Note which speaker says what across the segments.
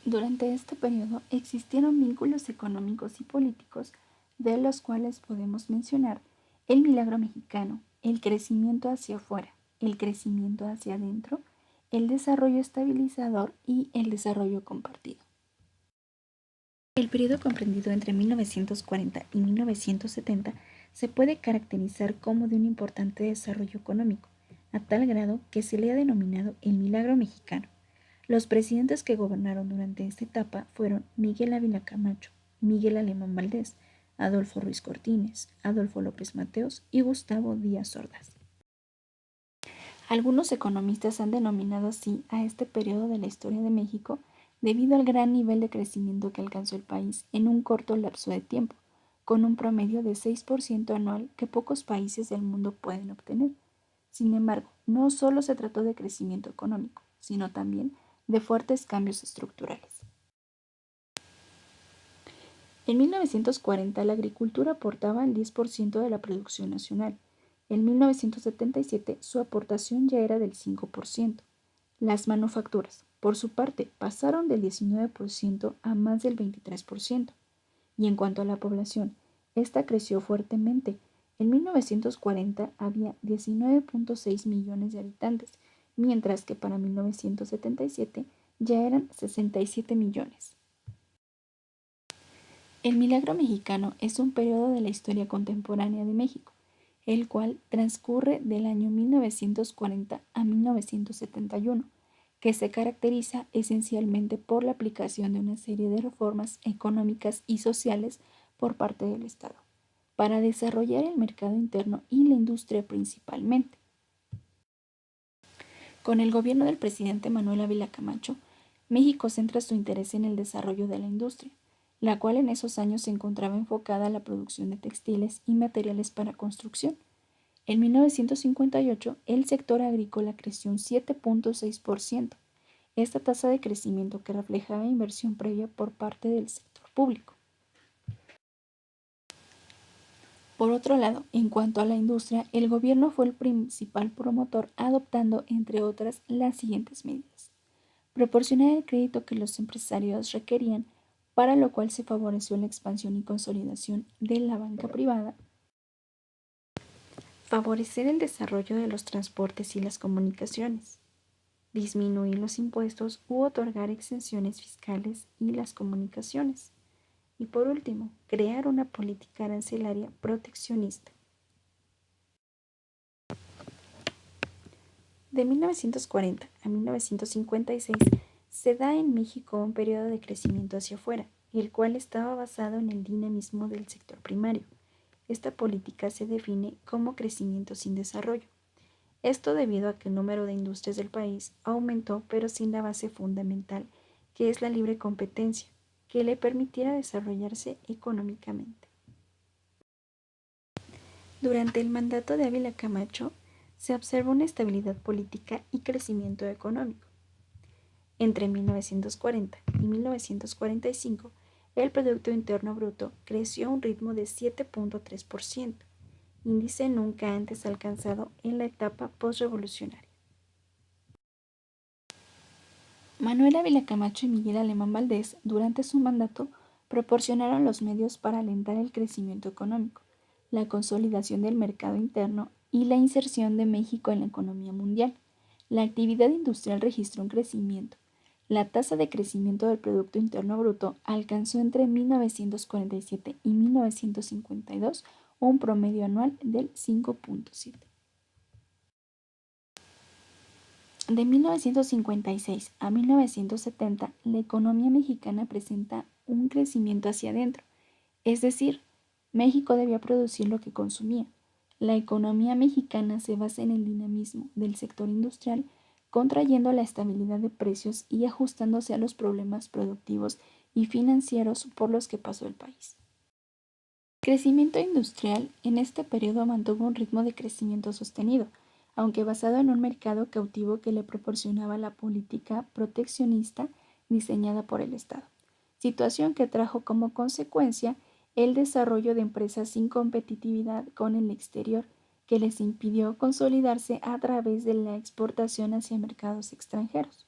Speaker 1: Durante este periodo existieron vínculos económicos y políticos de los cuales podemos mencionar el milagro mexicano, el crecimiento hacia afuera, el crecimiento hacia adentro, el desarrollo estabilizador y el desarrollo compartido. El periodo comprendido entre 1940 y 1970 se puede caracterizar como de un importante desarrollo económico, a tal grado que se le ha denominado el milagro mexicano. Los presidentes que gobernaron durante esta etapa fueron Miguel Ávila Camacho, Miguel Alemán Valdés, Adolfo Ruiz Cortines, Adolfo López Mateos y Gustavo Díaz Ordaz. Algunos economistas han denominado así a este periodo de la historia de México debido al gran nivel de crecimiento que alcanzó el país en un corto lapso de tiempo, con un promedio de 6% anual que pocos países del mundo pueden obtener. Sin embargo, no solo se trató de crecimiento económico, sino también de fuertes cambios estructurales. En 1940 la agricultura aportaba el 10% de la producción nacional. En 1977 su aportación ya era del 5%. Las manufacturas, por su parte, pasaron del 19% a más del 23%. Y en cuanto a la población, esta creció fuertemente. En 1940 había 19.6 millones de habitantes, mientras que para 1977 ya eran 67 millones. El milagro mexicano es un periodo de la historia contemporánea de México, el cual transcurre del año 1940 a 1971, que se caracteriza esencialmente por la aplicación de una serie de reformas económicas y sociales por parte del Estado, para desarrollar el mercado interno y la industria principalmente. Con el gobierno del presidente Manuel Ávila Camacho, México centra su interés en el desarrollo de la industria, la cual en esos años se encontraba enfocada a la producción de textiles y materiales para construcción. En 1958, el sector agrícola creció un 7.6%. Esta tasa de crecimiento que reflejaba inversión previa por parte del sector público. Por otro lado, en cuanto a la industria, el gobierno fue el principal promotor adoptando, entre otras, las siguientes medidas. Proporcionar el crédito que los empresarios requerían, para lo cual se favoreció la expansión y consolidación de la banca privada. Favorecer el desarrollo de los transportes y las comunicaciones. Disminuir los impuestos u otorgar exenciones fiscales y las comunicaciones. Y por último, crear una política arancelaria proteccionista. De 1940 a 1956 se da en México un periodo de crecimiento hacia afuera, el cual estaba basado en el dinamismo del sector primario. Esta política se define como crecimiento sin desarrollo. Esto debido a que el número de industrias del país aumentó, pero sin la base fundamental, que es la libre competencia, que le permitiera desarrollarse económicamente. Durante el mandato de Ávila Camacho, se observa una estabilidad política y crecimiento económico. Entre 1940 y 1945, el Producto Interno Bruto creció a un ritmo de 7.3%, índice nunca antes alcanzado en la etapa postrevolucionaria. Manuel Ávila Camacho y Miguel Alemán Valdés, durante su mandato, proporcionaron los medios para alentar el crecimiento económico, la consolidación del mercado interno y la inserción de México en la economía mundial. La actividad industrial registró un crecimiento. La tasa de crecimiento del Producto Interno Bruto alcanzó entre 1947 y 1952 un promedio anual del 5.7. De 1956 a 1970, la economía mexicana presenta un crecimiento hacia adentro, es decir, México debía producir lo que consumía. La economía mexicana se basa en el dinamismo del sector industrial, contrayendo la estabilidad de precios y ajustándose a los problemas productivos y financieros por los que pasó el país. El crecimiento industrial en este periodo mantuvo un ritmo de crecimiento sostenido, aunque basado en un mercado cautivo que le proporcionaba la política proteccionista diseñada por el Estado, situación que trajo como consecuencia el desarrollo de empresas sin competitividad con el exterior, que les impidió consolidarse a través de la exportación hacia mercados extranjeros.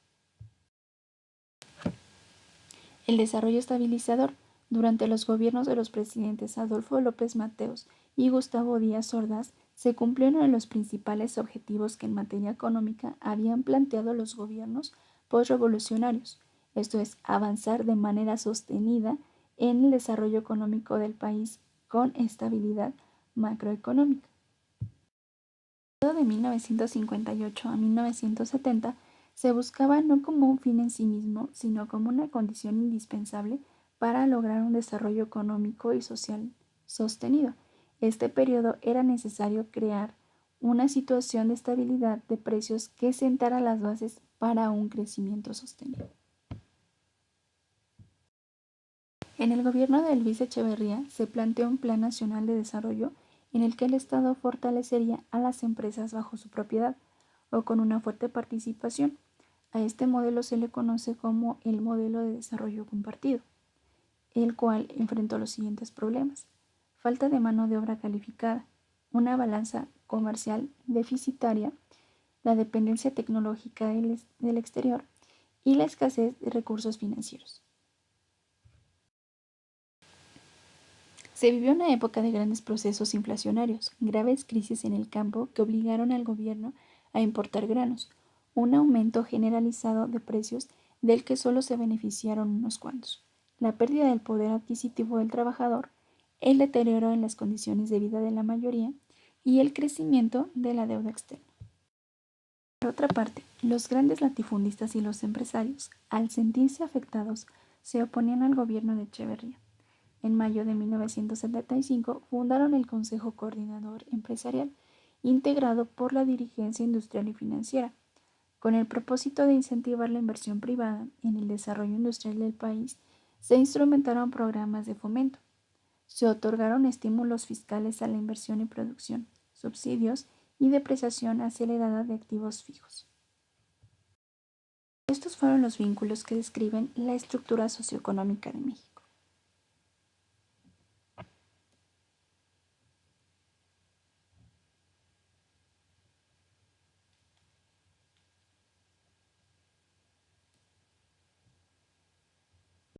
Speaker 1: El desarrollo estabilizador. Durante los gobiernos de los presidentes Adolfo López Mateos y Gustavo Díaz Ordaz, se cumplió uno de los principales objetivos que en materia económica habían planteado los gobiernos postrevolucionarios, esto es, avanzar de manera sostenida en el desarrollo económico del país con estabilidad macroeconómica. De 1958 a 1970 se buscaba no como un fin en sí mismo, sino como una condición indispensable para lograr un desarrollo económico y social sostenido. Este periodo era necesario crear una situación de estabilidad de precios que sentara las bases para un crecimiento sostenido. En el gobierno de Luis Echeverría se planteó un Plan Nacional de Desarrollo en el que el Estado fortalecería a las empresas bajo su propiedad o con una fuerte participación. A este modelo se le conoce como el modelo de desarrollo compartido, el cual enfrentó los siguientes problemas: falta de mano de obra calificada, una balanza comercial deficitaria, la dependencia tecnológica del exterior y la escasez de recursos financieros. Se vivió una época de grandes procesos inflacionarios, graves crisis en el campo que obligaron al gobierno a importar granos, un aumento generalizado de precios del que solo se beneficiaron unos cuantos, la pérdida del poder adquisitivo del trabajador, el deterioro en las condiciones de vida de la mayoría y el crecimiento de la deuda externa. Por otra parte, los grandes latifundistas y los empresarios, al sentirse afectados, se oponían al gobierno de Echeverría. En mayo de 1975 fundaron el Consejo Coordinador Empresarial, integrado por la dirigencia industrial y financiera, con el propósito de incentivar la inversión privada en el desarrollo industrial del país. Se instrumentaron programas de fomento, se otorgaron estímulos fiscales a la inversión y producción, subsidios y depreciación acelerada de activos fijos. Estos fueron los vínculos que describen la estructura socioeconómica de México.